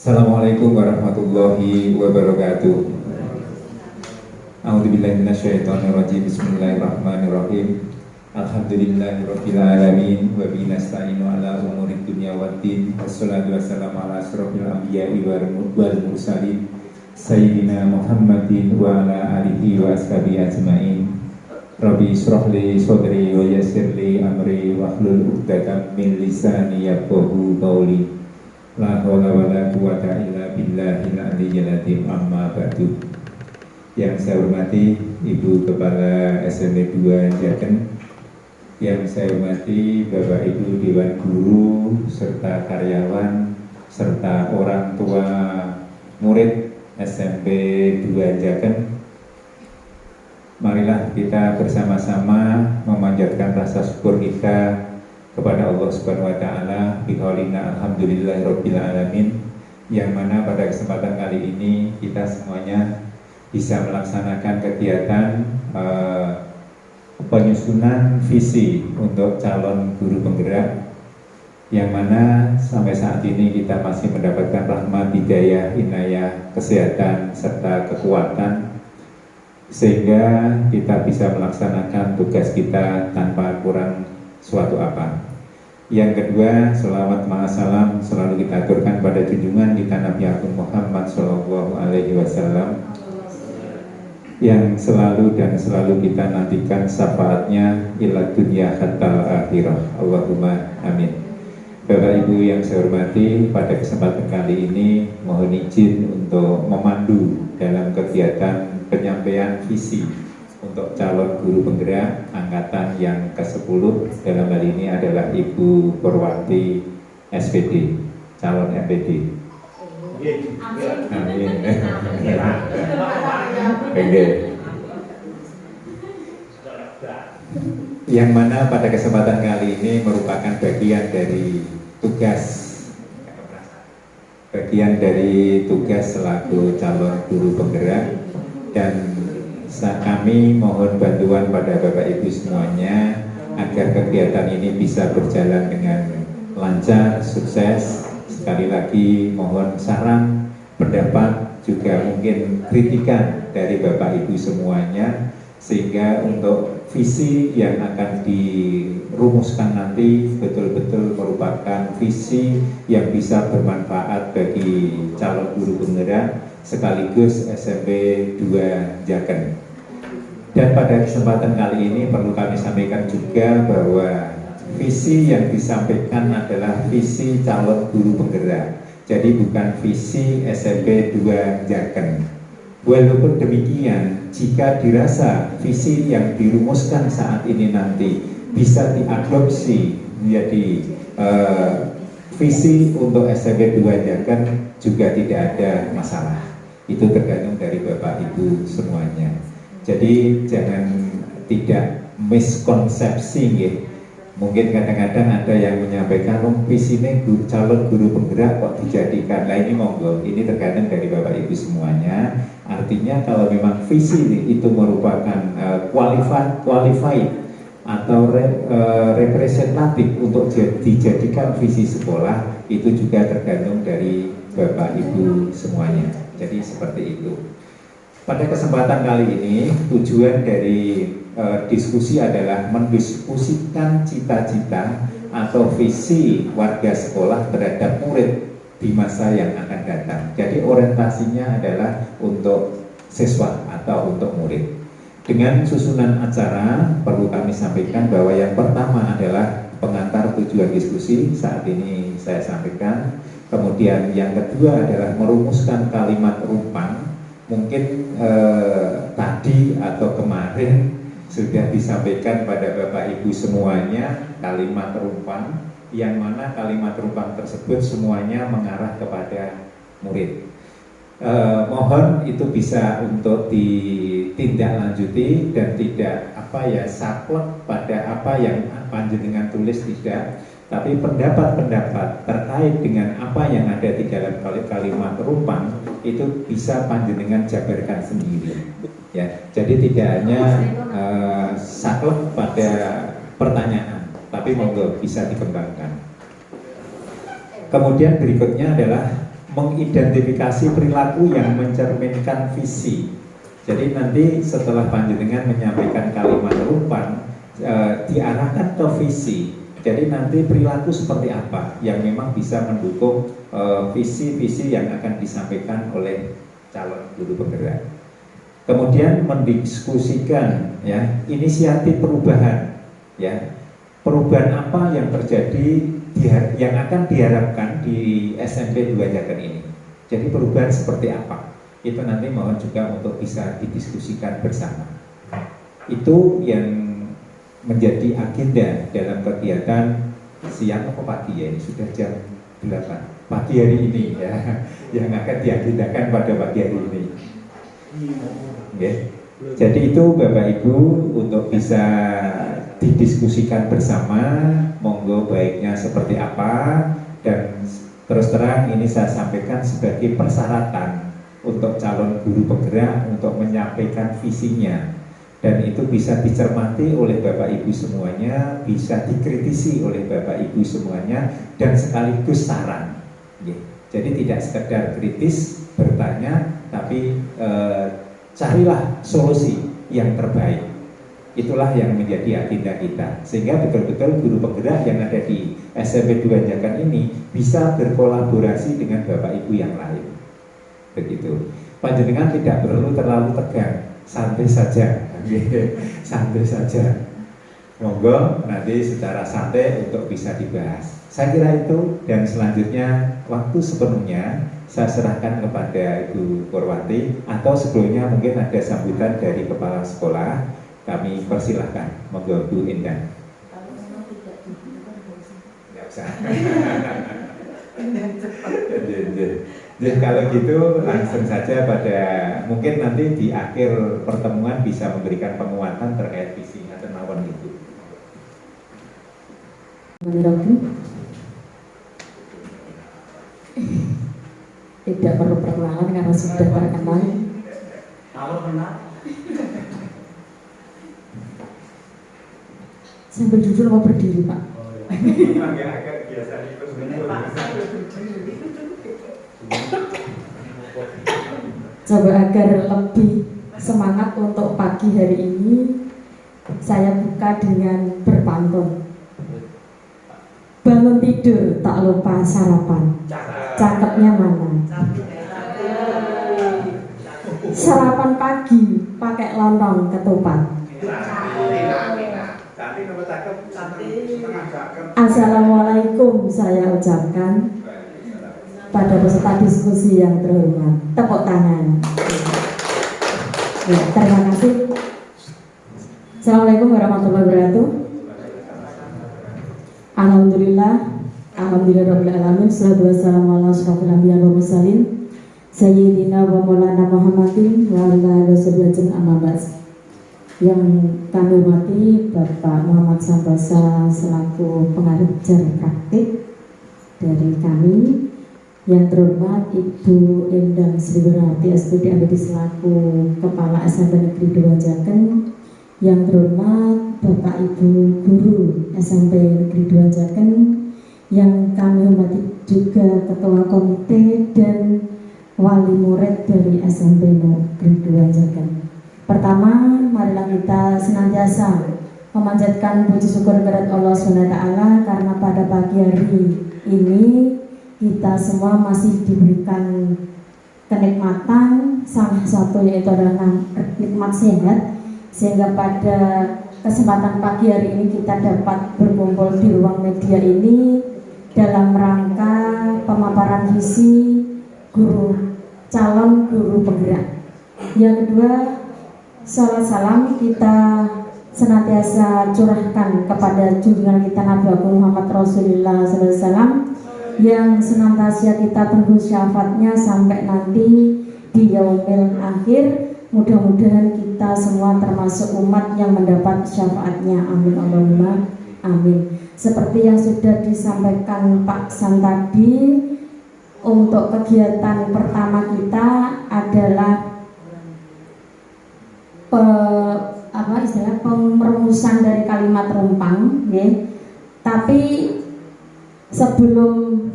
Assalamualaikum warahmatullahi wabarakatuh. A'udzubillahi minasyaitonirrajim. Bismillahirrahmanirrahim. Alhamdulillahirabbil alamin wa bihi nasta'inu ala umurid dunya waddin. Wassalatu wassalamu ala asyrofil anbiya'i wal mursalin sayyidina Muhammadin wa ala alihi wa ashabihi ajmain. Rabbi israh li sadri wa yassir li amri wahlul 'uqdatam min lisani yafqahu qawli. La haula wala quwwata illa billahil aliyyil azim. Amma ba'du. Yang saya hormati Ibu Kepala SMP 2 Jateng, yang saya hormati Bapak Ibu Dewan Guru serta karyawan serta orang tua murid SMP 2 Jateng, marilah kita bersama-sama memanjatkan rasa syukur kita kepada Allah Subhanahu wa taala biqaulina alhamdulillahirabbil alamin, yang mana pada kesempatan kali ini kita semuanya bisa melaksanakan kegiatan penyusunan visi untuk calon guru penggerak, yang mana sampai saat ini kita masih mendapatkan rahmat, hidayah, inayah, kesehatan serta kekuatan sehingga kita bisa melaksanakan tugas kita tanpa kurang suatu apa. Yang kedua, selawat ma'asalam selalu kita aturkan pada junjungan kita Nabi Agung Muhammad Sallallahu Alaihi Wasallam, yang selalu dan selalu kita nantikan syafaatnya ila dunya hatta akhirah. Allahumma amin. Bapak Ibu yang saya hormati, pada kesempatan kali ini mohon izin untuk memandu dalam kegiatan penyampaian visi untuk calon guru penggerak angkatan yang ke-10. Dalam hal ini adalah Ibu Purwati SPD, calon MPD. Amin. Yang mana pada kesempatan kali ini merupakan bagian dari tugas selaku calon guru penggerak, dan kami mohon bantuan pada Bapak Ibu semuanya agar kegiatan ini bisa berjalan dengan lancar, sukses. Sekali lagi mohon saran, pendapat, juga mungkin kritikan dari Bapak Ibu semuanya, sehingga untuk visi yang akan dirumuskan nanti betul-betul merupakan visi yang bisa bermanfaat bagi calon guru penggerak sekaligus SMP 2 Jateng. Dan pada kesempatan kali ini perlu kami sampaikan juga bahwa visi yang disampaikan adalah visi calon guru penggerak, jadi bukan visi SMP 2 Jateng. Walaupun demikian, jika dirasa visi yang dirumuskan saat ini nanti bisa diadopsi menjadi visi untuk SMP 2 Jateng, juga tidak ada masalah. Itu tergantung dari Bapak Ibu semuanya. Jadi jangan tidak miskonsepsi ya. Mungkin kadang-kadang ada yang menyampaikan visi ini calon guru penggerak kok dijadikan. Nah ini monggo, ini tergantung dari Bapak Ibu semuanya. Artinya kalau memang visi itu merupakan qualified atau representatif untuk dijadikan visi sekolah, itu juga tergantung dari Bapak Ibu semuanya. Jadi seperti itu. Pada kesempatan kali ini tujuan dari diskusi adalah mendiskusikan cita-cita atau visi warga sekolah terhadap murid di masa yang akan datang. Jadi orientasinya adalah untuk siswa atau untuk murid. Dengan susunan acara perlu kami sampaikan bahwa yang pertama adalah pengantar tujuan diskusi, saat ini saya sampaikan. Kemudian yang kedua adalah merumuskan kalimat rumpang. Mungkin tadi atau kemarin sudah disampaikan pada Bapak Ibu semuanya kalimat rumpang, yang mana kalimat rumpang tersebut semuanya mengarah kepada murid. Mohon itu bisa untuk ditindaklanjuti dan tidak saklek pada apa yang panjenengan tulis, tidak. Tapi pendapat-pendapat terkait dengan apa yang ada di dalam kalimat rumpang itu bisa panjenengan jabarkan sendiri, ya. Jadi tidak hanya saklek pada pertanyaan, tapi monggo bisa dikembangkan. Kemudian berikutnya adalah mengidentifikasi perilaku yang mencerminkan visi. Jadi nanti setelah panjenengan menyampaikan kalimat rupan, diarahkan ke visi. Jadi nanti perilaku seperti apa yang memang bisa mendukung visi-visi yang akan disampaikan oleh calon guru penggerak. Kemudian mendiskusikan ya inisiatif perubahan, ya perubahan apa yang terjadi yang akan diharapkan di SMP 2 Jaken ini. Jadi perubahan seperti apa? Itu nanti mohon juga untuk bisa didiskusikan bersama. Itu yang menjadi agenda dalam kegiatan siang atau pagi ya, ini sudah jam 8 pagi hari ini ya, yang akan diagendakan pada pagi hari ini. Okay. Jadi itu Bapak Ibu untuk bisa didiskusikan bersama, monggo baiknya seperti apa, dan terus terang ini saya sampaikan sebagai persyaratan untuk calon guru penggerak untuk menyampaikan visinya, dan itu bisa dicermati oleh Bapak Ibu semuanya, bisa dikritisi oleh Bapak Ibu semuanya, dan sekaligus saran. Jadi tidak sekedar kritis bertanya, tapi carilah solusi yang terbaik. Itulah yang menjadi agenda kita, sehingga betul-betul guru penggerak yang ada di SMP 2 Jaken ini bisa berkolaborasi dengan Bapak Ibu yang lain. Begitu. Panjenengan tidak perlu terlalu tegang, santai saja. Santai saja. Monggo nanti secara santai untuk bisa dibahas. Saya kira itu, dan selanjutnya waktu sepenuhnya saya serahkan kepada Ibu Purwati, atau sebelumnya mungkin ada sambutan dari Kepala Sekolah. Kami persilahkan, monggo Bu Indah. Tidak usah. Kalau gitu langsung saja pada mungkin nanti di akhir pertemuan bisa memberikan penguatan terkait visi atau nawan itu. Tidak perlu perkenalan karena sudah terkenal. Kalau benar, sambil duduk mau berdiri Pak. Agak biasa Coba agar lebih semangat untuk pagi hari ini, saya buka dengan berpantun. Bangun tidur tak lupa sarapan, cakepnya mana? Sarapan pagi pakai lontong ketupat. Assalamualaikum saya ucapkan pada peserta diskusi yang terhormat. Tepuk tangan. Ya, terima kasih. Assalamualaikum warahmatullahi wabarakatuh. Alhamdulillahirabbil alamin. Wassalatu wassalamu ala asyrofil anbiya'i wal mursalin sayyidina wa maulana Muhammadin wa ala alihi wasallam amma ba'd. Yang kami hormati Bapak Muhammad Santosa selaku pengajar praktik dari kami, yang terhormat Ibu Endang Sri Berarti SPD ABD selaku Kepala SMP Negeri 2 Jaken, yang terhormat Bapak Ibu Guru SMP Negeri 2 Jaken, yang kami hormati juga Ketua Komite dan Wali Murid dari SMP Negeri 2 Jaken. Pertama, marilah kita senantiasa memanjatkan puji syukur kehadirat Allah SWT karena pada pagi hari ini kita semua masih diberikan kenikmatan, salah satu yaitu adalah nikmat sehat, sehingga pada kesempatan pagi hari ini kita dapat berkumpul di ruang media ini dalam rangka pemaparan visi calon guru penggerak. Yang kedua, salam salam kita senantiasa curahkan kepada junjungan kita Nabi Muhammad Rasulullah SAW, yang senantiasa kita tunggu syafaatnya sampai nanti di yaumil akhir. Mudah-mudahan kita semua termasuk umat yang mendapat syafaatnya. Amin Allahumma amin. Seperti yang sudah disampaikan Pak San tadi, untuk kegiatan pertama kita adalah pemerumusan dari kalimat rumpang, ya. Tapi sebelum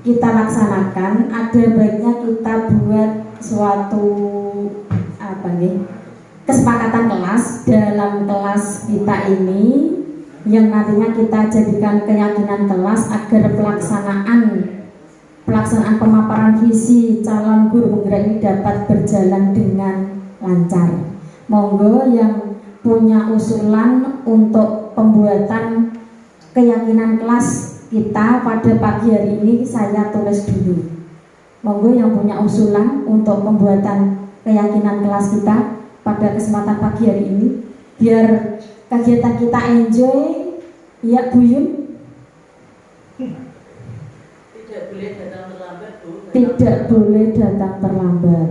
kita laksanakan, ada baiknya kita buat suatu kesepakatan kelas dalam kelas kita ini yang nantinya kita jadikan keyakinan kelas agar pelaksanaan pemaparan visi calon guru penggerak ini dapat berjalan dengan lancar. Monggo yang punya usulan untuk pembuatan keyakinan kelas kita pada pagi hari ini saya tulis dulu. Monggo yang punya usulan untuk pembuatan keyakinan kelas kita pada kesempatan pagi hari ini, biar kegiatan kita enjoy, ya Bu Yun. Tidak boleh datang terlambat, Bu. Tidak boleh datang terlambat.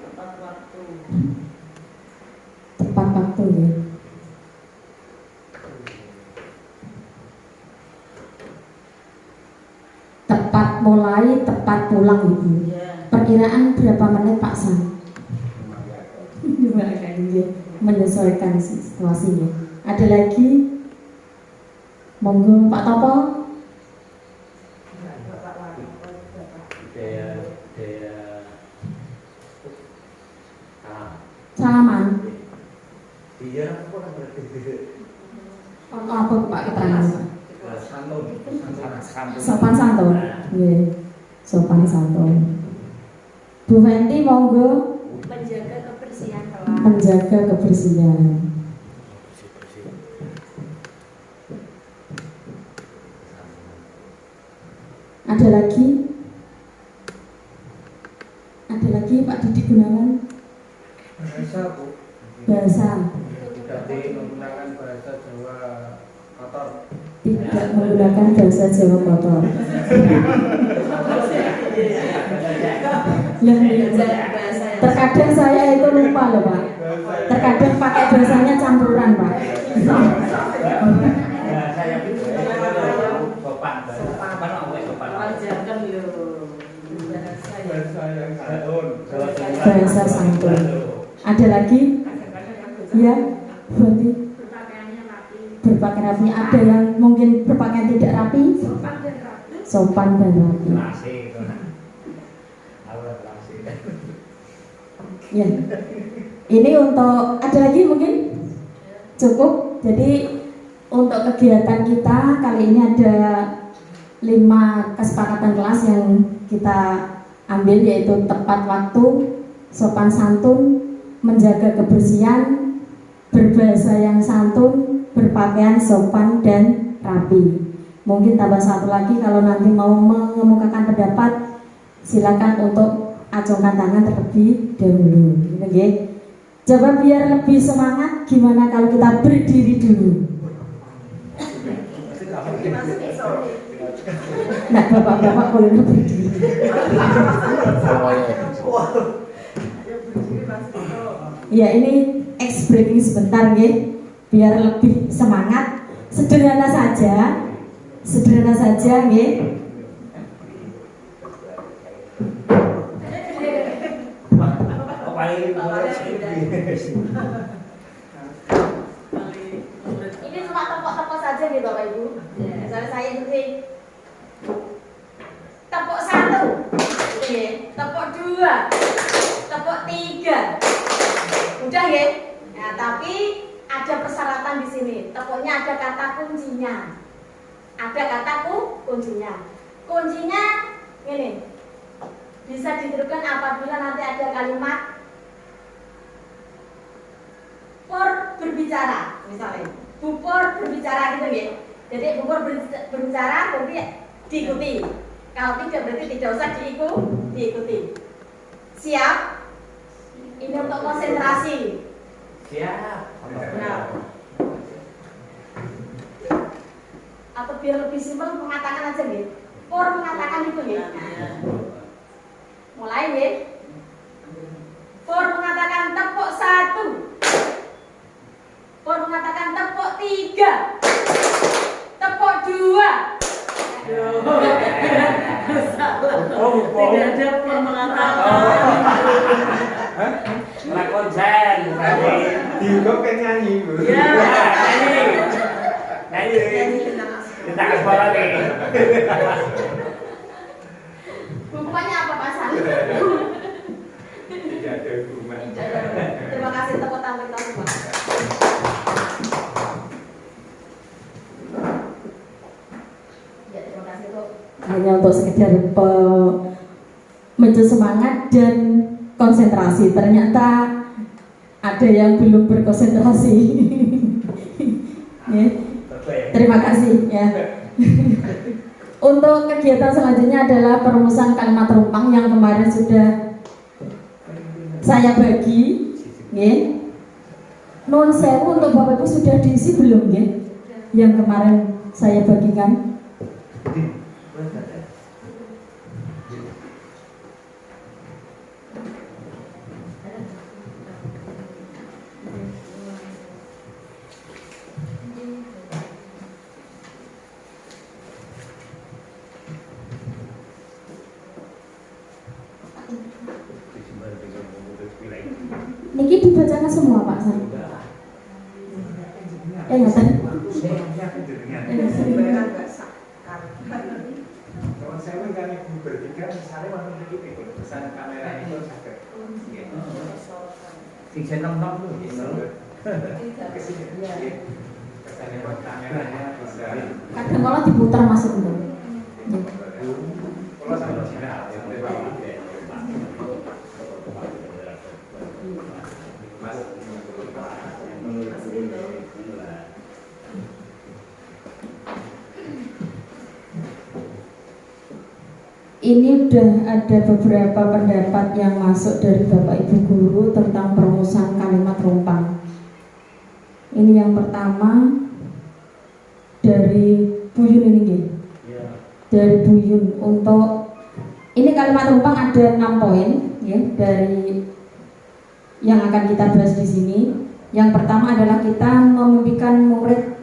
Tepat waktu. Tepat waktu ya. Tepat mulai, tepat pulang Ibu. Ya. Perkiraan berapa menit Pak San? Menyesuaikan situasinya. Ada lagi? Monggo Pak Topo. Salaman. Dia apa berarti? Apa Pak keterangan Pak? Santun. Sopan santun. Nggih. Sopan santun. Bu Fenty monggo menjaga kebersihan kelas. menjaga kebersihan. Ada lagi? Ada lagi Pak Didi Gunawan? Bahasa Bu, Bahasa. jadi menggunakan bahasa Jawa kotor. Tidak menggunakan bahasa Jawa kotor. Terkadang saya itu lupa loh Pak. Terkadang pakai bahasanya campuran Pak. Saya sopan. Sopan apa sopan? Wajarkan lho. Bahasa ya. Bahasa yang santun. Bahasa santun. Ada lagi? Ya, berarti Berpakaiannya rapi, berpakaian rapi. Ada yang mungkin berpakaian tidak rapi? sopan dan rapi. Sopan dan rapi. Nasi. Awal nasi. Ya. Ini untuk ada lagi mungkin? Cukup. Jadi untuk kegiatan kita kali ini ada 5 kesepakatan kelas yang kita ambil, yaitu tepat waktu, sopan santun, menjaga kebersihan, berbahasa yang santun, berpakaian sopan dan rapi. Mungkin tambah satu lagi, kalau nanti mau mengemukakan pendapat silakan untuk acungkan tangan terlebih dahulu. Oke. Coba biar lebih semangat, gimana kalau kita berdiri dulu? Nah, bapak-bapak boleh berdiri. Ya, ini ice breaking sebentar ya, biar lebih semangat. Sederhana saja ya. Ini cuma tepuk-tepuk saja nih Bapak Ibu. Misalnya saya seperti tepuk 1, tepuk 2, tepuk 3. Udah ya? Nah, tapi ada persyaratan di sini. Tepuknya ada kata kuncinya. Ada kata kuncinya. Kuncinya ini bisa ditirukan apabila nanti ada kalimat Pur berbicara, misalnya Bupur berbicara gitu ya. Jadi Bupur berbicara berarti diikuti. Kalau tidak berarti tidak usah diikuti. Siap? Ini untuk konsentrasi. Siap. Nah. Atau biar lebih simpel mengatakan aja nih. Pur mengatakan itu ya. Mulai ya. Pur mengatakan tepuk 1. Pur mengatakan tepuk 3. Tepuk 2. Tidak ada pun mengatakan. Ora konsen. Diugo kan nyanyi Bu. Ya, Nyanyi. Kita ke sekolah nih. Hukumannya apa Pak San? Tidak ada hukuman. Terima kasih tepuk tangan kita semua. Ya, terima kasih Bu. Hanya untuk sekedar memicu semangat dan konsentrasi. Ternyata ada yang belum berkonsentrasi. Ya. Terima kasih ya. Untuk kegiatan selanjutnya adalah perumusan kalimat rumpang yang kemarin sudah saya bagi. Ya. Nun sewu untuk Bapak Ibu sudah diisi belum ya? Yang kemarin saya bagikan. Niki dibacakan semua Pak San. Ngoten. Kalau saya kan ibu bertiga, misalnya waktu itu pesan kamera itu sakit. Sing seneng-seneng lu gitu. Kesini, pesannya buat kameranya bisa. Kadang malah diputar masuk itu. Kalau sama Cina, Ini udah ada beberapa pendapat yang masuk dari Bapak Ibu Guru tentang perumusan kalimat rumpang. Ini yang pertama dari Buyun ini nggih. Dari Buyun untuk ini kalimat rumpang ada 6 poin ya dari yang akan kita bahas di sini. Yang pertama adalah kita memimpikan murid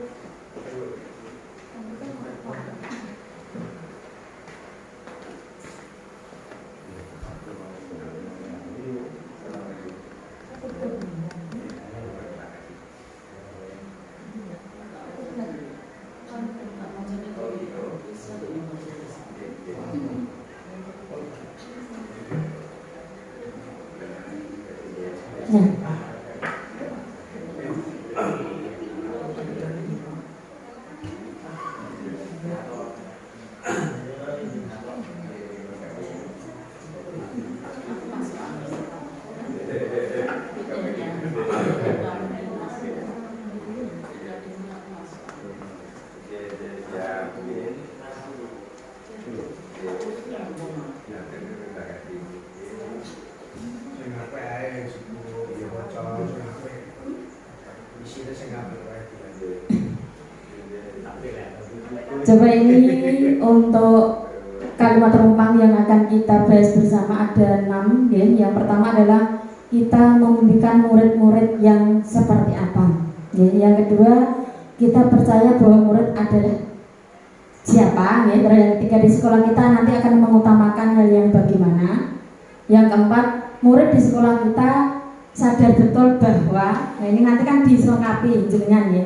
Coba ini untuk kalimat rumpang yang akan kita bahas bersama ada 6 ya. Yang pertama adalah kita memimpikan murid-murid yang seperti apa ya. Yang kedua kita percaya bahwa murid adalah siapa ya. Terus yang ketiga di sekolah kita nanti akan mengutamakan hal yang bagaimana. Yang keempat murid di sekolah kita sadar betul bahwa nah ini nanti kan diselengkapi jenengan ya.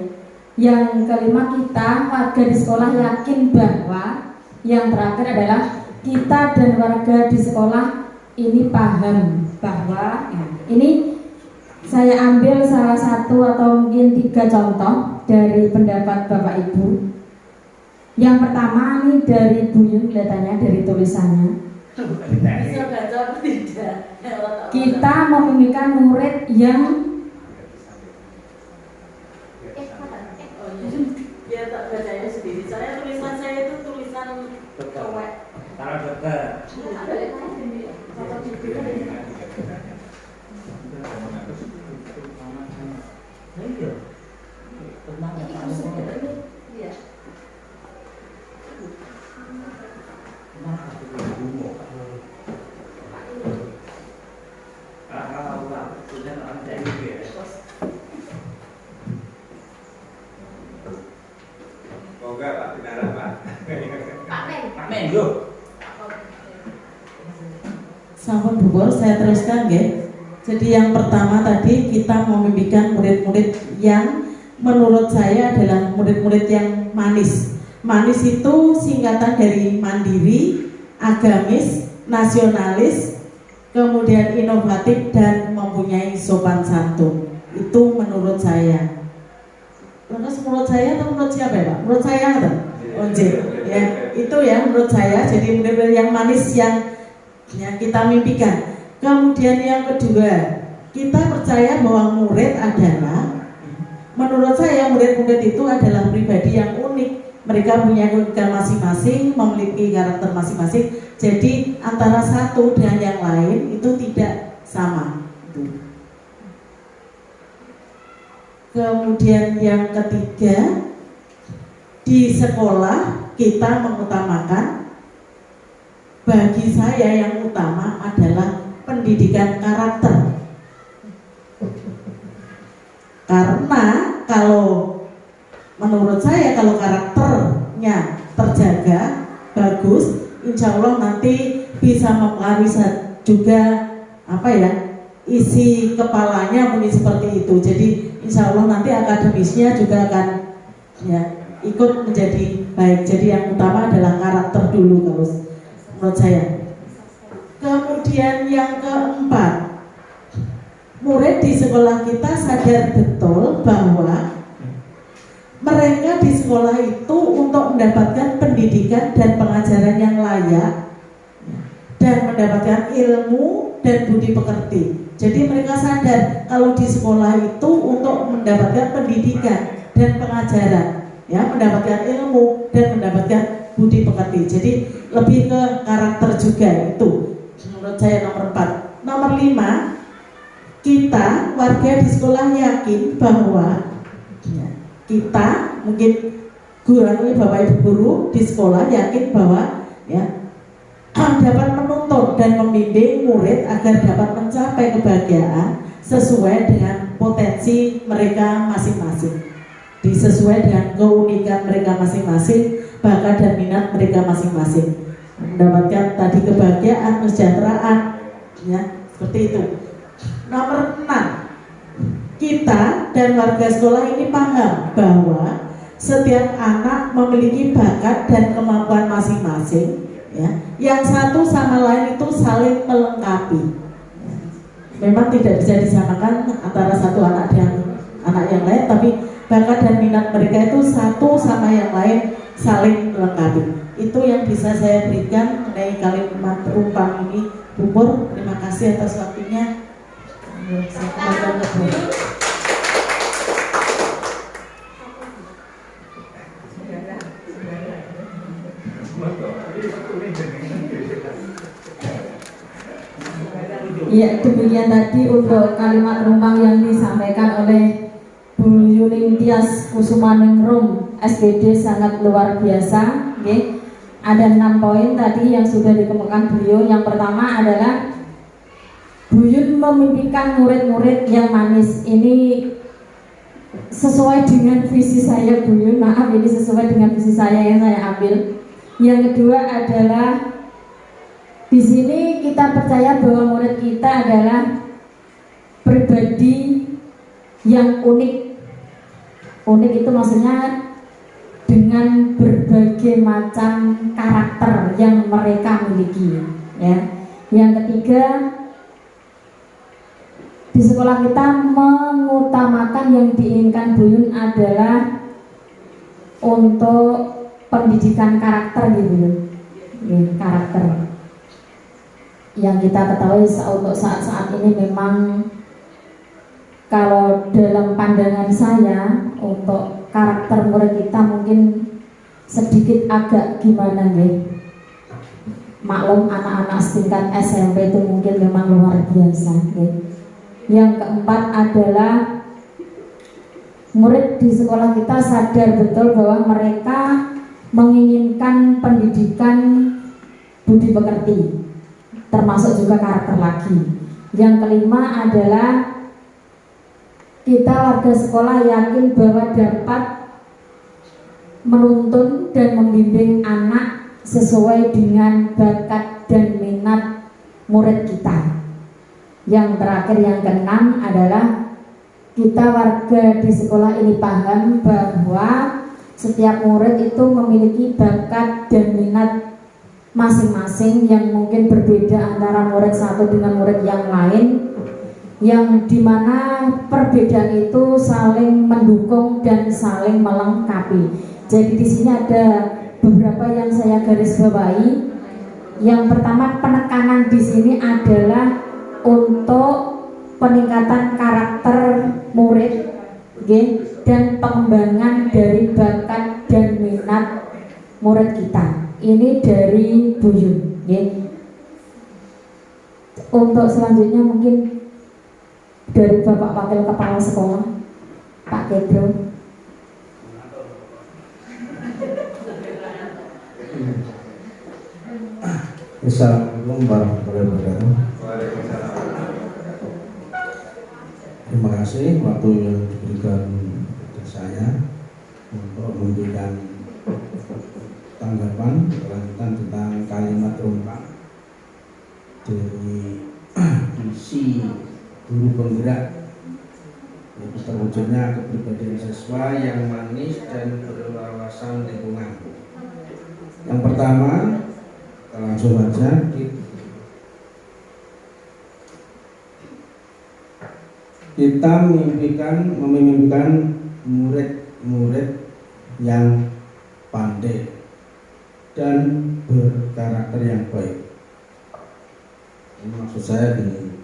Yang kelima kita warga di sekolah yakin bahwa yang terakhir adalah kita dan warga di sekolah ini paham bahwa ini saya ambil salah satu atau mungkin 3 contoh dari pendapat Bapak Ibu. Yang pertama ini dari Buyun kelihatannya dari tulisannya. Bisa baca apa tidak? Kita memimpikan murid yang Ya tak bacanya sendiri. Saya tulisan saya itu tulisan cowek. Kalau dokter. Sampun Bu, saya teruskan nggih. Jadi yang pertama tadi kita memimpikan murid-murid yang menurut saya adalah murid-murid yang manis. Manis itu singkatan dari mandiri, agamis, nasionalis, kemudian inovatif dan mempunyai sopan santun. Itu menurut saya. Terus menurut saya atau menurut siapa ya Pak? Menurut saya atau? Ya, itu ya menurut saya. Jadi benar-benar yang manis yang kita mimpikan. Kemudian yang kedua, kita percaya bahwa murid adalah, menurut saya murid-murid itu adalah pribadi yang unik. Mereka punya keunikan masing-masing, memiliki karakter masing-masing. Jadi antara satu dengan yang lain itu tidak sama. Kemudian yang ketiga, di sekolah kita mengutamakan, bagi saya yang utama adalah pendidikan karakter. Karena kalau menurut saya kalau karakternya terjaga bagus, insya Allah nanti bisa mempengaruhi juga isi kepalanya mungkin seperti itu. Jadi insya Allah nanti akademisnya juga akan ikut menjadi baik. Jadi yang utama adalah karakter dulu kalau menurut saya. Kemudian yang keempat, murid di sekolah kita sadar betul bahwa mereka di sekolah itu untuk mendapatkan pendidikan dan pengajaran yang layak dan mendapatkan ilmu dan budi pekerti. Jadi mereka sadar kalau di sekolah itu untuk mendapatkan pendidikan dan pengajaran, mendapatkan ilmu dan mendapatkan budi pekerti. Jadi lebih ke karakter juga itu. Menurut saya nomor 4. Nomor 5, kita warga di sekolah yakin bahwa kita mungkin Bapak Ibu guru di sekolah yakin bahwa dapat menuntun dan membimbing murid agar dapat mencapai kebahagiaan sesuai dengan potensi mereka masing-masing, disesuai dengan keunikan mereka masing-masing, bakat dan minat mereka masing-masing, mendapatkan tadi kebahagiaan, kesejahteraan, seperti itu. Nomor 6, kita dan warga sekolah ini paham bahwa setiap anak memiliki bakat dan kemampuan masing-masing, yang satu sama lain itu saling melengkapi. Memang tidak bisa disamakan antara satu anak dan anak yang lain, tapi bakat dan minat mereka itu satu sama yang lain saling melengkapi. Itu yang bisa saya berikan mengenai kalimat perumpam ini. Bu Pur, terima kasih atas waktunya. Ya, demikian tadi untuk kalimat rumpang yang disampaikan oleh Bu Yuning Tias Kusumaningrum SPD, sangat luar biasa. Ada 6 poin tadi yang sudah dikemukakan beliau. Yang pertama adalah Bu Yun memimpikan murid-murid yang manis. Ini sesuai dengan visi saya, Bu Yun. Maaf, ini sesuai dengan visi saya yang saya ambil. Yang kedua adalah di sini kita percaya bahwa murid kita adalah pribadi yang unik. Unik itu maksudnya dengan berbagai macam karakter yang mereka miliki. Yang ketiga, di sekolah kita mengutamakan yang diinginkan Bu Yun adalah untuk pendidikan karakter gitu, karakter. Yang kita ketahui untuk saat-saat ini memang kalau dalam pandangan saya untuk karakter murid kita mungkin sedikit agak gimana maklum anak-anak setingkat SMP itu mungkin memang luar biasa. Yang keempat adalah murid di sekolah kita sadar betul bahwa mereka menginginkan pendidikan budi pekerti, termasuk juga karakter lagi. Yang kelima adalah kita warga sekolah yakin bahwa dapat menuntun dan membimbing anak sesuai dengan bakat dan minat murid kita. Yang terakhir, yang keenam adalah kita warga di sekolah ini paham bahwa Setiap murid itu memiliki bakat dan minat masing-masing yang mungkin berbeda antara murid satu dengan murid yang lain, yang dimana perbedaan itu saling mendukung dan saling melengkapi. Jadi di sini ada beberapa yang saya garis bawahi. Yang pertama, penekanan di sini adalah untuk peningkatan karakter murid, dan pengembangan dari bakat dan minat murid kita. Ini dari Bu Yun. Untuk selanjutnya mungkin dari Bapak Wakil Kepala Sekolah, Pak Kedro. Assalamualaikum warahmatullahi wabarakatuh. Terima kasih waktu yang diberikan kepada saya untuk memberikan tanggapan berlanjutan tentang kalimat rumpak dari isi guru penggerak, yaitu terwujudnya kepribadian siswa yang manis dan berwawasan lingkungan. Yang pertama, langsung aja kita memimpikan murid-murid yang pandai dan berkarakter yang baik. Ini maksud saya gini,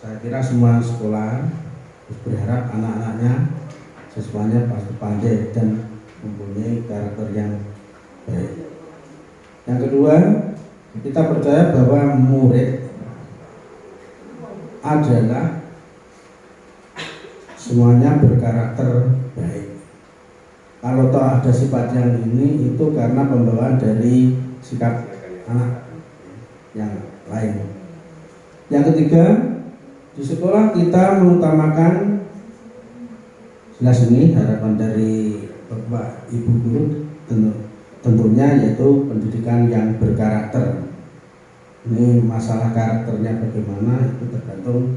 saya kira semua sekolah berharap anak-anaknya, siswanya pasti pandai dan mempunyai karakter yang baik. Yang kedua, kita percaya bahwa murid adalah semuanya berkarakter baik. Kalau toh ada sifat yang ini, itu karena pembawaan dari sikap anak yang lain. Yang ketiga, di sekolah kita mengutamakan, jelas ini harapan dari Bapak Ibu guru tentunya yaitu pendidikan yang berkarakter. Ini masalah karakternya bagaimana itu tergantung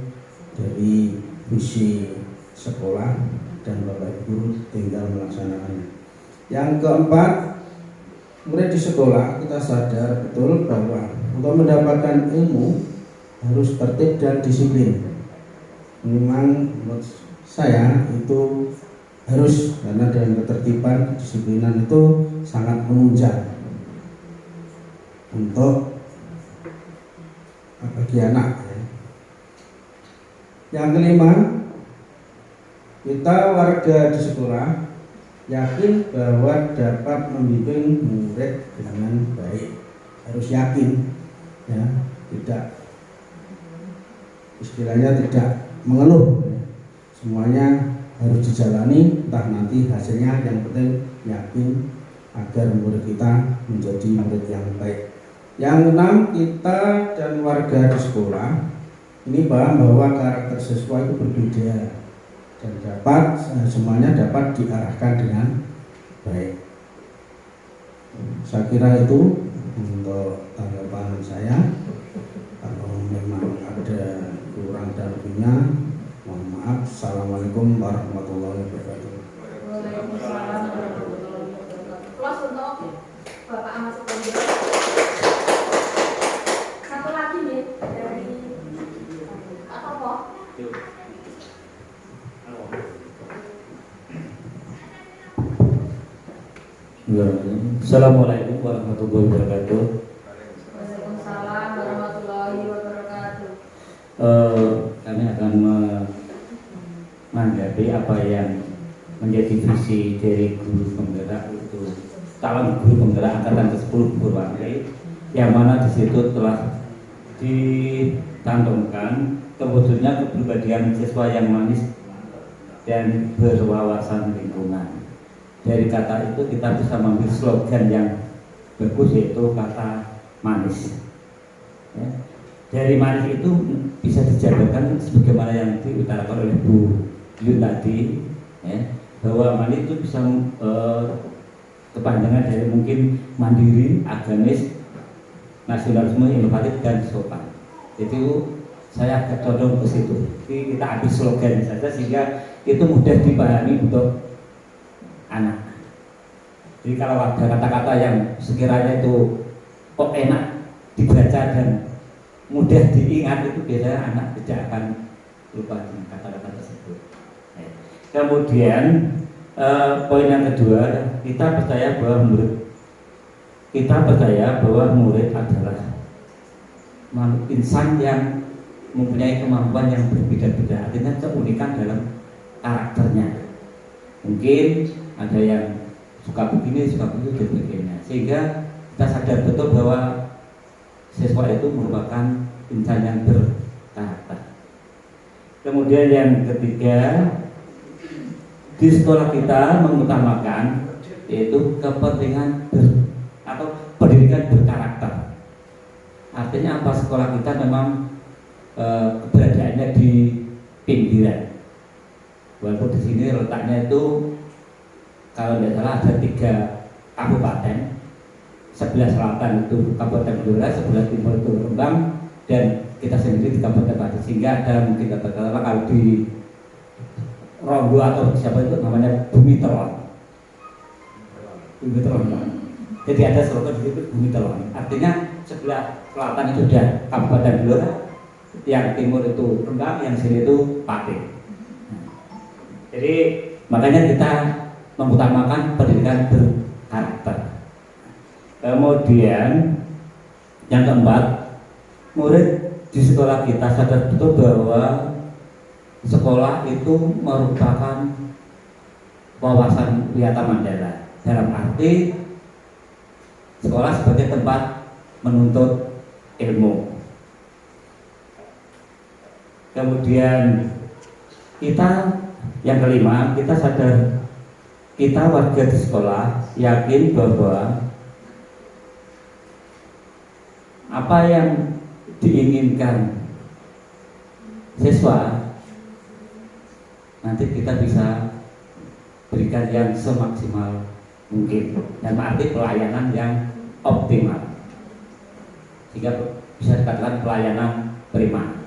dari visi sekolah dan Bapak Ibu guru tinggal melaksanakannya. Yang keempat, murid di sekolah kita sadar betul bahwa untuk mendapatkan ilmu harus tertib dan disiplin. Memang menurut saya itu harus, karena dengan ketertiban, kedisiplinan itu sangat menunjang untuk bagi anak. Yang kelima, kita warga di sekolah yakin bahwa dapat membimbing murid dengan baik. Harus yakin, ya, tidak istilahnya tidak mengeluh. Semuanya harus dijalani, entah nanti hasilnya, yang penting yakin agar murid kita menjadi murid yang baik. Yang keenam, kita dan warga di sekolah ini paham bahwa karakter siswa itu berbeda dan semuanya dapat diarahkan dengan baik. Saya kira itu untuk tanggapan saya. Kalau memang ada kurang dan lebihnya, mohon maaf. Assalamualaikum warahmatullahi wabarakatuh. Waalaikumsalam warahmatullahi wabarakatuh. Plus untuk Bapak Ahmad Sukondo. Satu lagi nih dari Pak Topo. Assalamualaikum warahmatullahi wabarakatuh. Waalaikumsalam warahmatullahi wabarakatuh. Kami akan menanggapi apa yang menjadi visi dari guru penggerak itu calon guru penggerak angkatan ke-10 Purwakil, yang mana di situ telah dicantumkan terwujudnya kepribadian siswa yang manis dan berwawasan lingkungan. Dari kata itu kita bisa mengambil slogan yang bagus, yaitu kata manis. Ya. Dari manis itu bisa dijabarkan sebagaimana yang diutarakan oleh Bu Yun tadi, ya, bahwa manis itu bisa kepanjangan dari mungkin mandiri, agamis, nasionalisme, inovatif, dan sopan. Itu saya agak condong ke situ. Jadi kita ambil slogan saja sehingga itu mudah dipahami untuk anak. Jadi kalau ada kata-kata yang sekiranya itu kok enak dibaca dan mudah diingat, itu biasanya anak tidak akan lupa dengan kata-kata tersebut. Kemudian poin yang kedua, kita percaya bahwa murid adalah insan yang mempunyai kemampuan yang berbeda-beda, artinya keunikan dalam karakternya. Mungkin ada yang suka begini, suka begitu dan sebagainya, sehingga kita sadar betul bahwa siswa itu merupakan insan yang berkarakter. Kemudian yang ketiga, di sekolah kita mengutamakan yaitu kepentingan atau pendidikan berkarakter. Artinya apa? Sekolah kita memang keberadaannya di pinggiran. Walaupun di sini letaknya itu kalau tidak salah ada 3 kabupaten, sebelah selatan itu Kabupaten Blora, sebelah timur itu Rembang, dan kita sendiri di Kabupaten Pati. Sehingga ada mungkin katakanlah kalau di Ronggo atau siapa itu namanya Bumi Telon. Bumi Telon. Jadi ada slogan di situ Bumi Telon. Artinya sebelah selatan itu sudah Kabupaten Blora, yang timur itu Rembang, yang sini itu Pati. Jadi makanya kita mengutamakan pendidikan berkarakter. Kemudian yang keempat, murid di sekolah kita sadar betul bahwa sekolah itu merupakan wawasan wiyata mandala, dalam arti sekolah sebagai tempat menuntut ilmu. Kemudian kita yang kelima, kita sadar, kita warga di sekolah yakin bahwa apa yang diinginkan siswa nanti kita bisa berikan yang semaksimal mungkin, dan arti pelayanan yang optimal, sehingga bisa dikatakan pelayanan prima.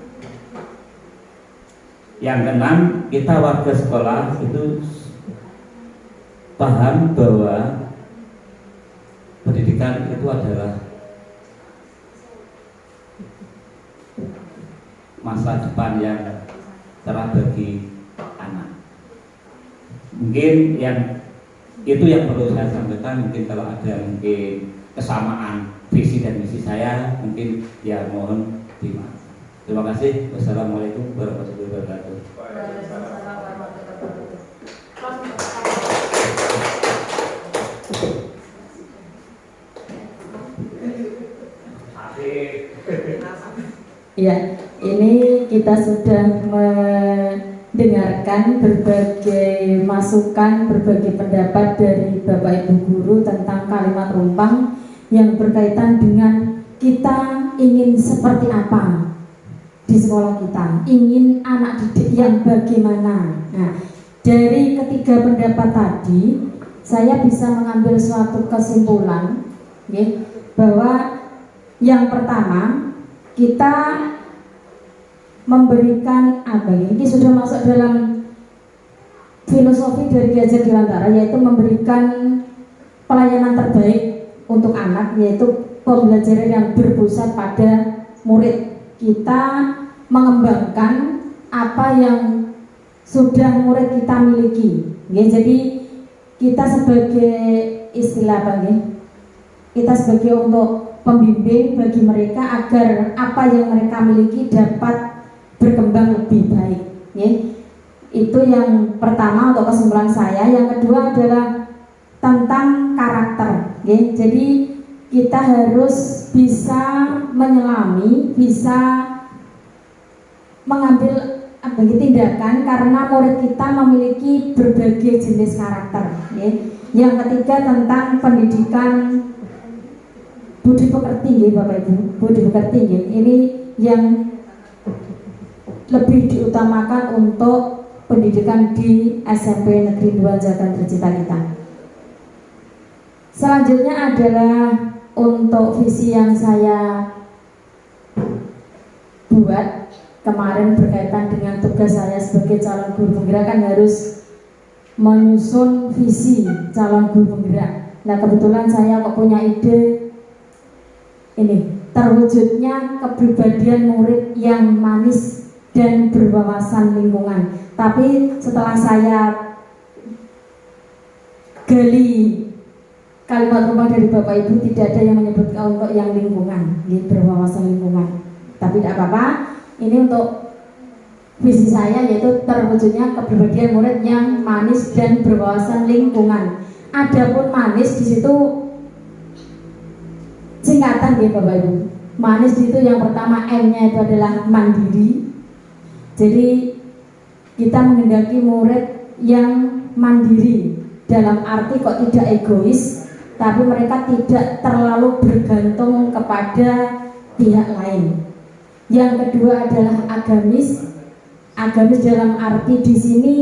Yang keenam, kita warga sekolah itu paham bahwa pendidikan itu adalah masa depan yang cerah bagi anak. Mungkin yang itu yang perlu saya sampaikan. Mungkin kalau ada mungkin kesamaan visi dan misi saya, mungkin ya mohon dimaafkan. Terima kasih. Wassalamualaikum warahmatullahi wabarakatuh. Ya, ini kita sudah mendengarkan berbagai masukan, berbagai pendapat dari Bapak Ibu Guru tentang kalimat rumpang yang berkaitan dengan kita ingin seperti apa di sekolah kita, ingin anak didik yang bagaimana. Nah, dari ketiga pendapat tadi, saya bisa mengambil suatu kesimpulan, ya, bahwa yang pertama, kita memberikan apa ya, ini sudah masuk dalam filosofi dari Ki Hajar Dewantara, yaitu memberikan pelayanan terbaik untuk anak, yaitu pembelajaran yang berpusat pada murid. Kita mengembangkan apa yang sudah murid kita miliki, ya. Jadi kita sebagai istilah apa ya, kita sebagai untuk pembimbing bagi mereka agar apa yang mereka miliki dapat berkembang lebih baik, ya. Itu yang pertama untuk kesimpulan saya. Yang kedua adalah tentang karakter, ya. Jadi kita harus bisa menyelami, bisa mengambil tindakan karena murid kita memiliki berbagai jenis karakter, ya. Yang ketiga tentang pendidikan budi pekerti, ya Bapak Ibu, budi pekerti, ya. Ini yang lebih diutamakan untuk pendidikan di SMP Negeri 2 Jatan Tercita kita. Selanjutnya adalah untuk visi yang saya buat kemarin berkaitan dengan tugas saya sebagai calon guru penggerak, kan harus menyusun visi calon guru penggerak. Nah kebetulan saya kok punya ide ini, terwujudnya kepribadian murid yang manis dan berwawasan lingkungan. Tapi setelah saya gali kalimat rumah dari Bapak Ibu, tidak ada yang menyebutkan untuk yang lingkungan, berwawasan lingkungan. Tapi tidak apa-apa, ini untuk visi saya, yaitu terwujudnya kepribadian murid yang manis dan berwawasan lingkungan. Adapun manis di situ singkatan ya Bapak Ibu. Manis di situ yang pertama M-nya itu adalah mandiri. Jadi kita menghendaki murid yang mandiri dalam arti kok tidak egois, tapi mereka tidak terlalu bergantung kepada pihak lain. Yang kedua adalah agamis. Agamis dalam arti di sini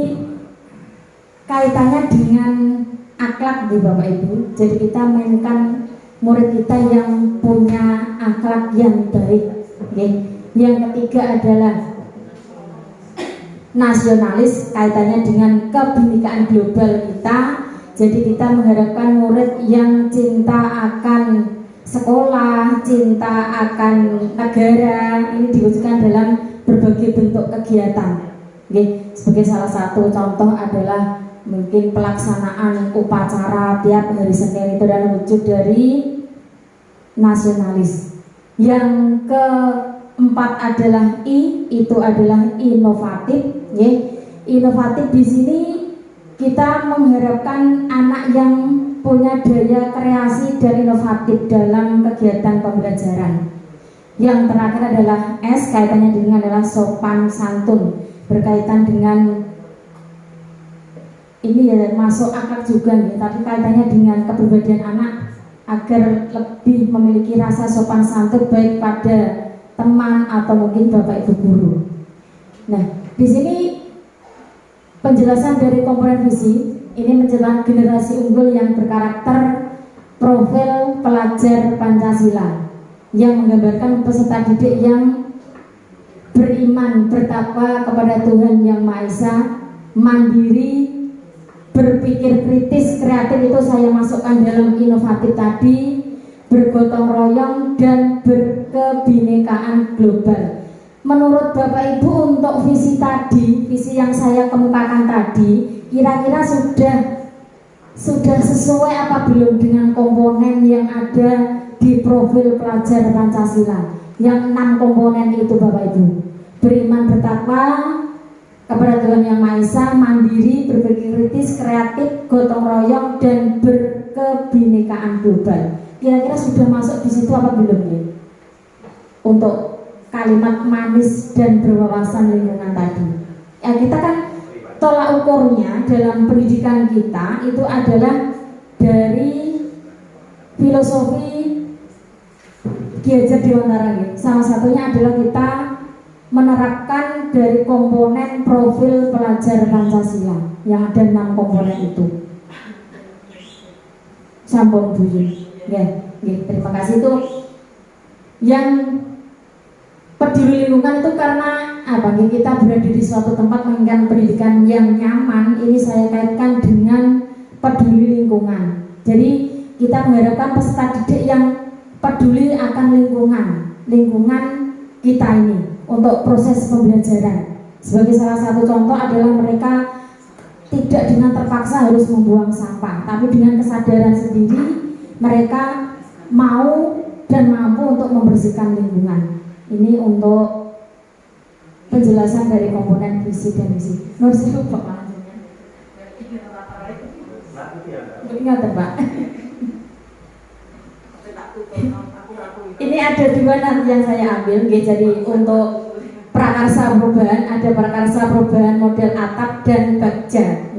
kaitannya dengan akhlak di Bapak Ibu. Jadi kita mainkan murid kita yang punya akhlak yang baik. Yang ketiga adalah nasionalis, kaitannya dengan kebinekaan global kita. Jadi kita mengharapkan murid yang cinta akan sekolah, cinta akan negara, ini diwujudkan dalam berbagai bentuk kegiatan. Sebagai salah satu contoh adalah mungkin pelaksanaan upacara tiap hari Senin itu adalah wujud dari nasionalis. Yang keempat adalah I, itu adalah inovatif. Inovatif di sini kita mengharapkan anak yang punya daya kreasi dan inovatif dalam kegiatan pembelajaran. Yang terakhir adalah S, kaitannya dengan adalah sopan santun, berkaitan dengan ini ya masuk akal juga nih, tapi kaitannya dengan kepribadian anak agar lebih memiliki rasa sopan santun baik pada teman atau mungkin bapak ibu guru. Nah, di sini penjelasan dari komponen visi ini menjelaskan generasi unggul yang berkarakter profil pelajar Pancasila yang menggambarkan peserta didik yang beriman, bertakwa kepada Tuhan Yang Maha Esa, mandiri, berpikir kritis, kreatif, itu saya masukkan dalam inovatif tadi, bergotong royong dan berkebinekaan global. Menurut Bapak Ibu untuk visi tadi, visi yang saya kemukakan tadi, kira-kira sudah sesuai apa belum dengan komponen yang ada di profil pelajar Pancasila? Yang 6 komponen itu Bapak Ibu: beriman, bertakwa kepada Tuhan Yang Maha Esa, mandiri, berpikir kritis, kreatif, gotong royong dan berkebinekaan global. Kira-kira sudah masuk di situ apa belum ya? Untuk kalimat manis dan berwawasan lingkungan tadi. Ya, kita kan tolak ukurnya dalam pendidikan kita itu adalah dari filosofi Ki Hajar Dewantara. Salah satunya adalah kita menerapkan dari komponen profil pelajar Pancasila yang ada 6 komponen itu. Sampun bunyi. Ya, terima kasih. Itu yang peduli lingkungan itu karena apa? Kita berada di suatu tempat menginginkan pendidikan yang nyaman. Ini saya kaitkan dengan peduli lingkungan. Jadi kita mengharapkan peserta didik yang peduli akan lingkungan kita ini untuk proses pembelajaran. Sebagai salah satu contoh adalah mereka tidak dengan terpaksa harus membuang sampah, tapi dengan kesadaran sendiri mereka mau dan mampu untuk membersihkan lingkungan. Ini untuk penjelasan dari komponen visi dan misi. Nur siapa Pak lanjutnya? Ingat Pak. Ini ada 2 nanti yang saya ambil. Jadi untuk prakarsa perubahan ada prakarsa perubahan model atap dan bagja.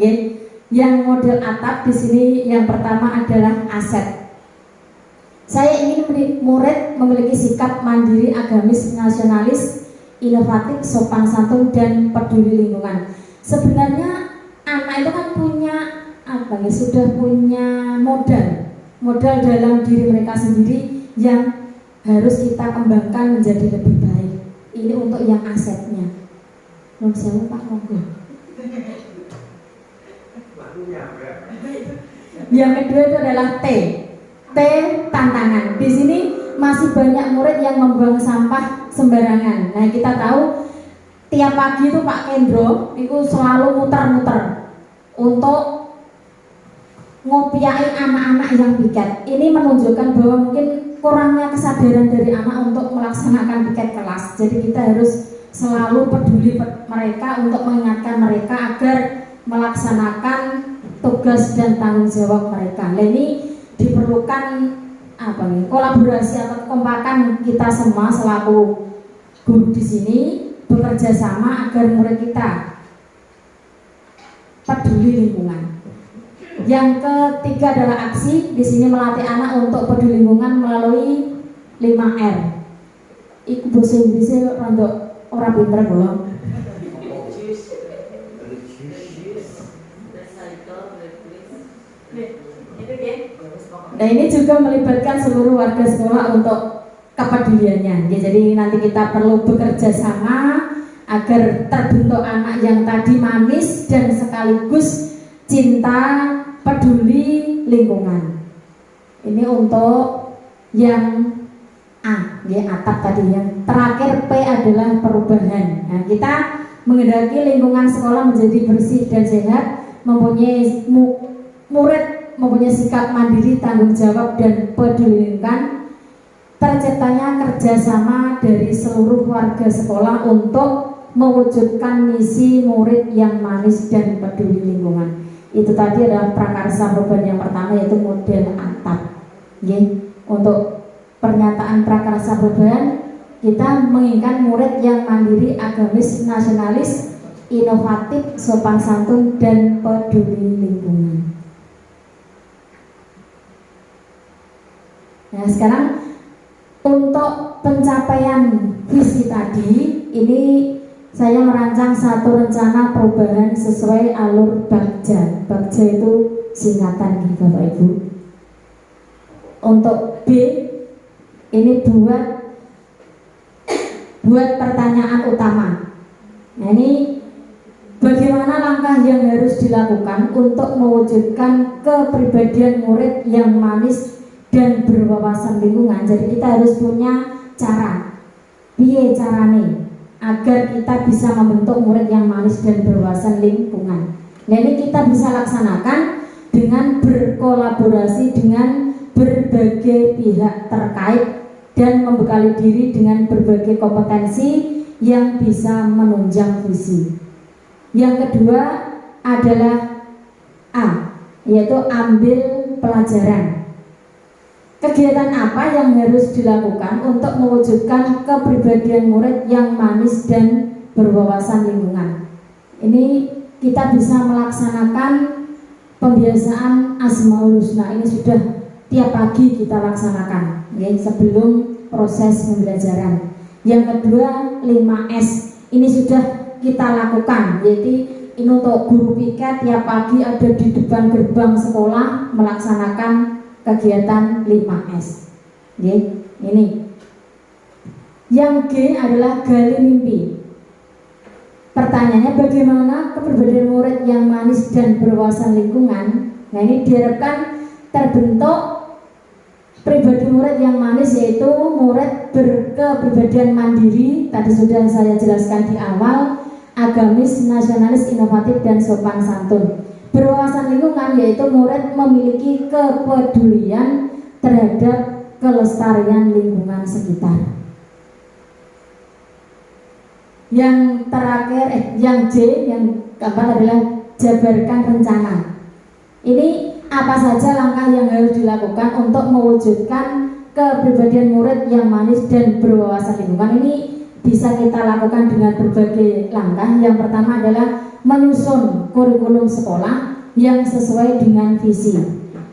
Yang model atap di sini yang pertama adalah aset. Saya ingin murid memiliki sikap mandiri, agamis, nasionalis, inovatif, sopan santun dan peduli lingkungan. Sebenarnya anak itu kan punya apa ya? Sudah punya modal dalam diri mereka sendiri yang harus kita kembangkan menjadi lebih baik. Ini untuk yang asetnya. Siapa Pak monggo. Yang kedua itu adalah T. T tantangan. Di sini masih banyak murid yang membuang sampah sembarangan. Nah, kita tahu tiap pagi itu Pak Kendro itu selalu muter-muter untuk ngopiai anak-anak yang piket. Ini menunjukkan bahwa mungkin kurangnya kesadaran dari anak untuk melaksanakan piket kelas. Jadi kita harus selalu peduli mereka untuk mengingatkan mereka agar melaksanakan tugas dan tanggung jawab mereka. Nah, ini diperlukan kolaborasi atau kekompakan kita semua selaku guru di sini bekerja sama agar murid kita peduli lingkungan. Yang ketiga adalah aksi. Di sini melatih anak untuk peduli lingkungan melalui 5R. Iku bahasa Inggrisnya rada ora pinter kula. Nah, ini juga melibatkan seluruh warga sekolah untuk kepeduliannya. Ya, jadi nanti kita perlu bekerja sama agar terbentuk anak yang tadi manis dan sekaligus cinta peduli lingkungan. Ini untuk yang A, ya, atap tadi. Yang terakhir P adalah perubahan. Nah, kita menghendaki lingkungan sekolah menjadi bersih dan sehat, mempunyai murid mempunyai sikap mandiri, tanggung jawab dan peduli lingkungan. Terciptanya kerjasama dari seluruh warga sekolah untuk mewujudkan misi murid yang manis dan peduli lingkungan. Itu tadi adalah prakarsa perubahan yang pertama, yaitu model atap. Untuk pernyataan prakarsa perubahan, kita menginginkan murid yang mandiri, agamis, nasionalis, inovatif, sopan santun dan peduli lingkungan. Nah, sekarang untuk pencapaian visi tadi, ini saya merancang satu rencana perubahan sesuai alur Bagja. Bagja itu singkatan gitu Bapak Ibu. Untuk B, ini buat pertanyaan utama. Nah, ini bagaimana langkah yang harus dilakukan untuk mewujudkan kepribadian murid yang manis dan berwawasan lingkungan. Jadi kita harus punya cara, piye carane agar kita bisa membentuk murid yang manis dan berwawasan lingkungan. Nah, ini kita bisa laksanakan dengan berkolaborasi dengan berbagai pihak terkait dan membekali diri dengan berbagai kompetensi yang bisa menunjang visi. Yang kedua adalah A, yaitu ambil pelajaran. Kegiatan apa yang harus dilakukan untuk mewujudkan kepribadian murid yang manis dan berwawasan lingkungan? Ini kita bisa melaksanakan pembiasaan Asmaul Husna. Ini sudah tiap pagi kita laksanakan, ya, sebelum proses pembelajaran. Yang kedua 5S. Ini sudah kita lakukan, yaitu ini untuk guru piket tiap pagi ada di depan gerbang sekolah melaksanakan kegiatan 5S. Ini. Yang G adalah gali mimpi. Pertanyaannya, bagaimana kepribadian murid yang manis dan berwawasan lingkungan? Nah, ini diharapkan terbentuk pribadi murid yang manis, yaitu murid berkepribadian mandiri. Tadi sudah saya jelaskan di awal, agamis, nasionalis, inovatif dan sopan santun. Berwawasan lingkungan yaitu murid memiliki kepedulian terhadap kelestarian lingkungan sekitar. Yang terakhir, yang J, yang keempat adalah jabarkan rencana. Ini apa saja langkah yang harus dilakukan untuk mewujudkan kepribadian murid yang manis dan berwawasan lingkungan. Ini bisa kita lakukan dengan berbagai langkah. Yang pertama adalah menyusun kurikulum sekolah yang sesuai dengan visi.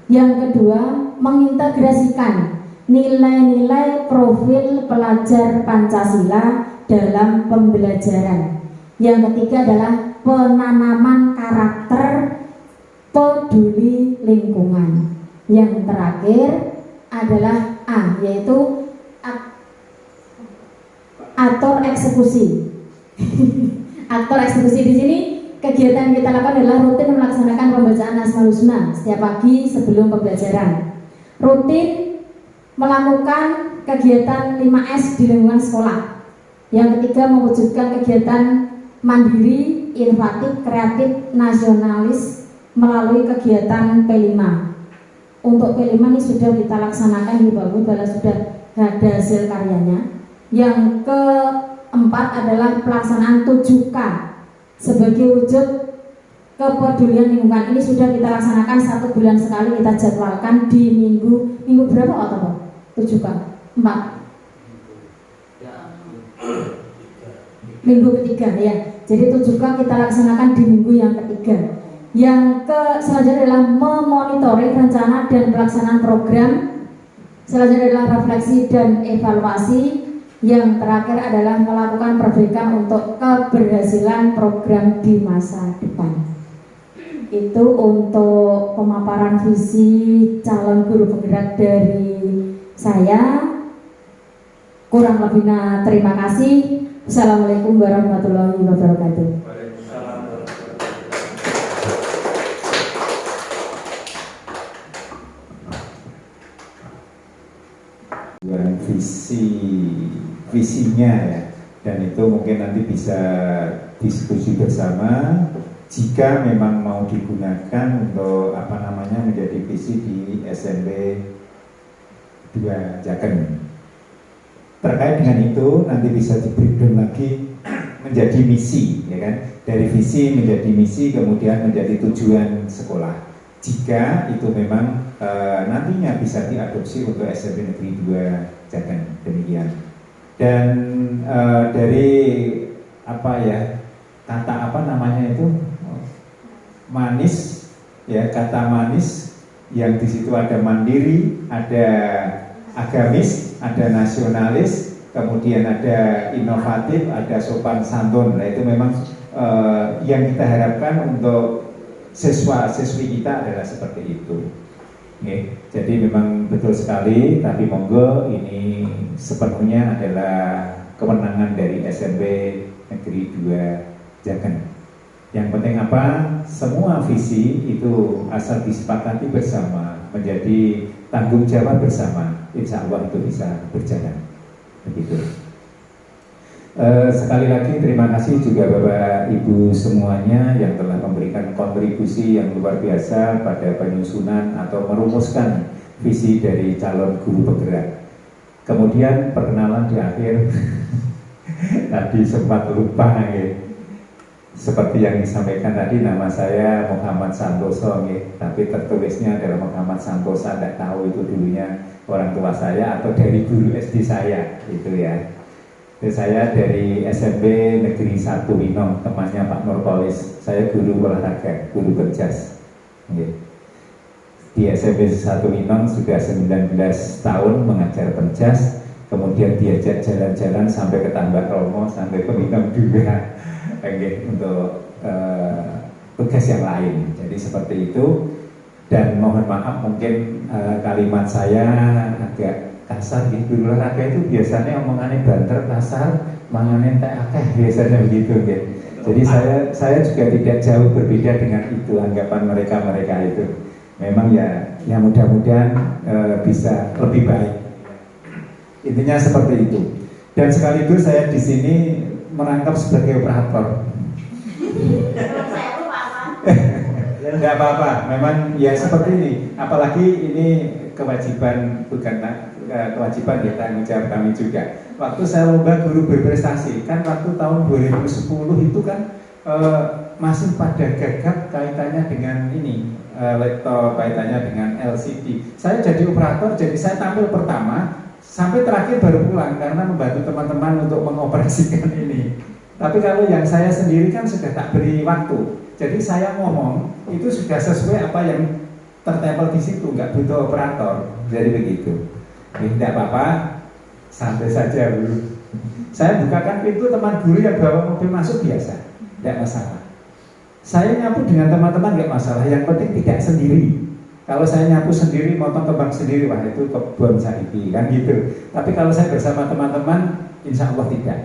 Yang kedua, mengintegrasikan nilai-nilai profil pelajar Pancasila dalam pembelajaran. Yang ketiga adalah penanaman karakter peduli lingkungan. Yang terakhir adalah A, yaitu aktor eksekusi. Aktor eksekusi di sini kegiatan yang kita lakukan adalah rutin melaksanakan pembacaan Asmaul Husna setiap pagi sebelum pembelajaran. Rutin melakukan kegiatan 5S di lingkungan sekolah. Yang ketiga, mewujudkan kegiatan mandiri, inovatif, kreatif, nasionalis melalui kegiatan P5. Untuk P5 ini sudah kita laksanakan di Bagus, sudah ada hasil karyanya. Yang keempat adalah pelaksanaan 7K sebagai wujud kepedulian lingkungan. Ini sudah kita laksanakan 1 bulan sekali, kita jadwalkan di minggu berapa Pak? 7K? 4? Minggu ketiga ya. Jadi 7K kita laksanakan di minggu yang ketiga. Yang selanjutnya adalah memonitoring rencana dan pelaksanaan program. Selanjutnya adalah refleksi dan evaluasi. Yang terakhir adalah melakukan perbaikan untuk keberhasilan program di masa depan. Itu untuk pemaparan visi calon guru penggerak dari saya. Kurang lebihnya terima kasih. Assalamualaikum warahmatullahi wabarakatuh. Visinya ya, dan itu mungkin nanti bisa diskusi bersama jika memang mau digunakan untuk menjadi visi di SMP 2 Jaken. Terkait dengan itu nanti bisa di-breakdown lagi menjadi misi, ya kan? Dari visi menjadi misi, kemudian menjadi tujuan sekolah. Jika itu memang nantinya bisa diadopsi untuk SMP Negeri 2 Jaken, demikian. Dan dari kata manis, ya, kata manis yang di situ ada mandiri, ada agamis, ada nasionalis, kemudian ada inovatif, ada sopan santun. Nah itu memang yang kita harapkan untuk siswa-siswi kita adalah seperti itu. Oke, jadi memang betul sekali, tapi monggo ini sepenuhnya adalah kewenangan dari SMP Negeri 2 Jaken. Yang penting apa? Semua visi itu asal disepakati bersama, menjadi tanggung jawab bersama, insya Allah itu bisa berjalan. Begitu. Sekali lagi terima kasih juga Bapak Ibu semuanya yang telah memberikan kontribusi yang luar biasa pada penyusunan atau merumuskan visi dari calon guru penggerak. Kemudian perkenalan di akhir tadi sempat lupa ya. Seperti yang disampaikan tadi, nama saya Muhammad Santoso ya. Tapi tertulisnya adalah Muhammad Santosa, tidak tahu itu dulunya orang tua saya atau dari guru SD saya itu ya. Saya dari SMP Negeri 1 Winong, temannya Pak Nurpolis. Saya guru olahraga, guru pencas. Di SMP 1 Winong sudah 19 tahun mengajar pencas. Kemudian diajak jalan-jalan sampai ke Tambak Romo, sampai ke Winong juga untuk tugas yang lain. Jadi seperti itu. Dan mohon maaf mungkin kalimat saya agak kasar gitu. Guru olahraga itu biasanya omongannya banter, kasar, manganen tak akeh, biasanya begitu gitu. Jadi saya juga tidak jauh berbeda dengan itu anggapan mereka itu. Memang ya mudah-mudahan bisa lebih baik. Intinya seperti itu. Dan sekaligus saya di sini merangkap sebagai operator. Tidak apa-apa, memang ya seperti ini. Apalagi ini kewajiban, bukan kewajiban ya, tanggung jawab kami juga. Waktu saya lomba guru berprestasi, kan waktu tahun 2010 itu kan masih pada gagap kaitannya dengan ini, laptop, kaitannya dengan LCD. Saya jadi operator, jadi saya tampil pertama, sampai terakhir baru pulang karena membantu teman-teman untuk mengoperasikan ini. Tapi kalau yang saya sendiri kan sudah tak beri waktu. Jadi saya ngomong itu sudah sesuai apa yang tertempel di situ, nggak butuh operator. Jadi begitu. Tidak apa-apa, santai saja dulu. Saya bukakan pintu, teman guru yang bawa mobil masuk biasa, tidak masalah. Saya nyapu dengan teman-teman nggak masalah. Yang penting tidak sendiri. Kalau saya nyapu sendiri, motong kebang sendiri, wah itu kebun saiki kan gitu. Tapi kalau saya bersama teman-teman, insya Allah tidak.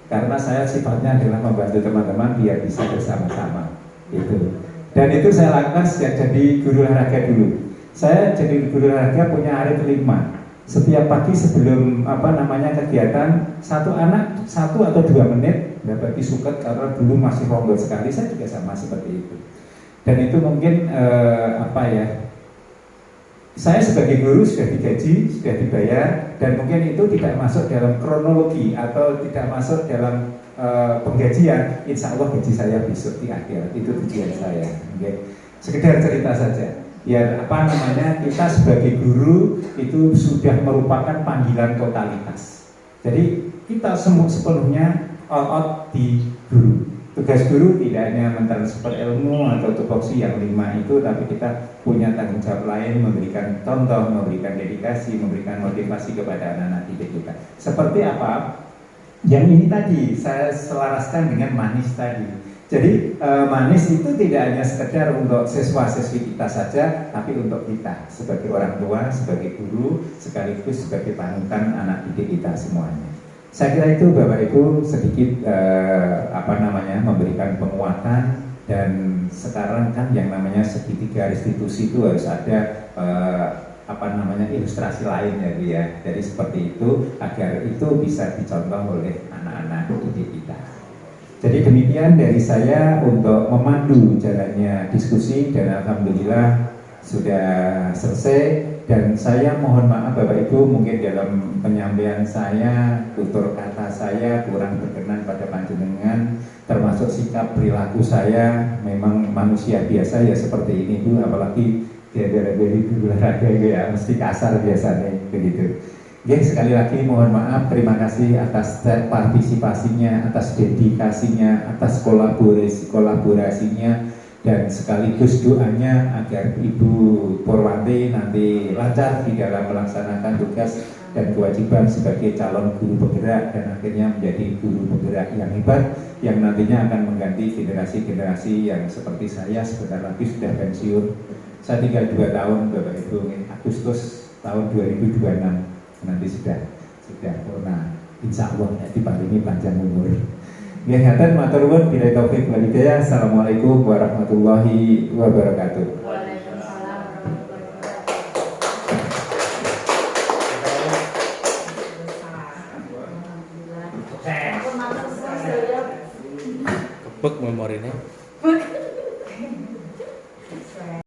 karena saya sifatnya adalah membantu teman-teman biar bisa bersama-sama itu. Dan itu saya lakukan sejak jadi guru olahraga dulu. Saya jadi guru olahraga punya hari kelima. Setiap pagi sebelum kegiatan, satu anak 1 atau 2 menit dapat disuket karena dulu masih ronggol sekali. Saya juga sama seperti itu. Dan itu mungkin saya sebagai guru sudah digaji, sudah dibayar, dan mungkin itu tidak masuk dalam kronologi atau tidak masuk dalam penggajian. Insya Allah gaji saya besok di akhirat, itu tujuan saya. Okay. Sekedar cerita saja. Ya kita sebagai guru itu sudah merupakan panggilan totalitas. Jadi kita sepenuhnya all out di guru. Tugas guru tidak hanya mentransfer ilmu atau tupoksi yang 5 itu, tapi kita punya tanggung jawab lain, memberikan contoh, memberikan dedikasi, memberikan motivasi kepada anak-anak didik kita. Seperti apa? Yang ini tadi saya selaraskan dengan manis tadi. Jadi manis itu tidak hanya sekedar untuk siswa-siswi kita saja, tapi untuk kita sebagai orang tua, sebagai guru, sekaligus sebagai panutan anak didik kita semuanya. Saya kira itu Bapak Ibu sedikit memberikan penguatan. Dan sekarang kan yang namanya segitiga restitusi itu harus ada ilustrasi lain ya. Jadi seperti itu agar itu bisa dicontoh oleh anak-anak didik kita. Jadi demikian dari saya untuk memandu jalannya diskusi, dan alhamdulillah sudah selesai. Dan saya mohon maaf Bapak Ibu, mungkin dalam penyampaian saya, tutur kata saya kurang berkenan pada panjenengan, termasuk sikap perilaku saya. Memang manusia biasa ya seperti ini Bu, apalagi dari olahraga ya mesti kasar biasanya begitu. Oke, sekali lagi mohon maaf, terima kasih atas partisipasinya, atas dedikasinya, atas kolaborasinya, dan sekaligus doanya agar Ibu Purwanti nanti lancar di dalam melaksanakan tugas dan kewajiban sebagai calon guru penggerak, dan akhirnya menjadi guru penggerak yang hebat yang nantinya akan mengganti generasi-generasi yang seperti saya sebentar lagi sudah pensiun. Saya tinggal 2 tahun Bapak Ibu, Agustus tahun 2026 nanti sudah corona, insya Allah diparingi panjang umur. Ya, ngaten matur nuwun, bila taufik wal hidayah. Assalamualaikum warahmatullahi wabarakatuh. Waalaikumsalam warahmatullahi wabarakatuh. Kebek memorinya.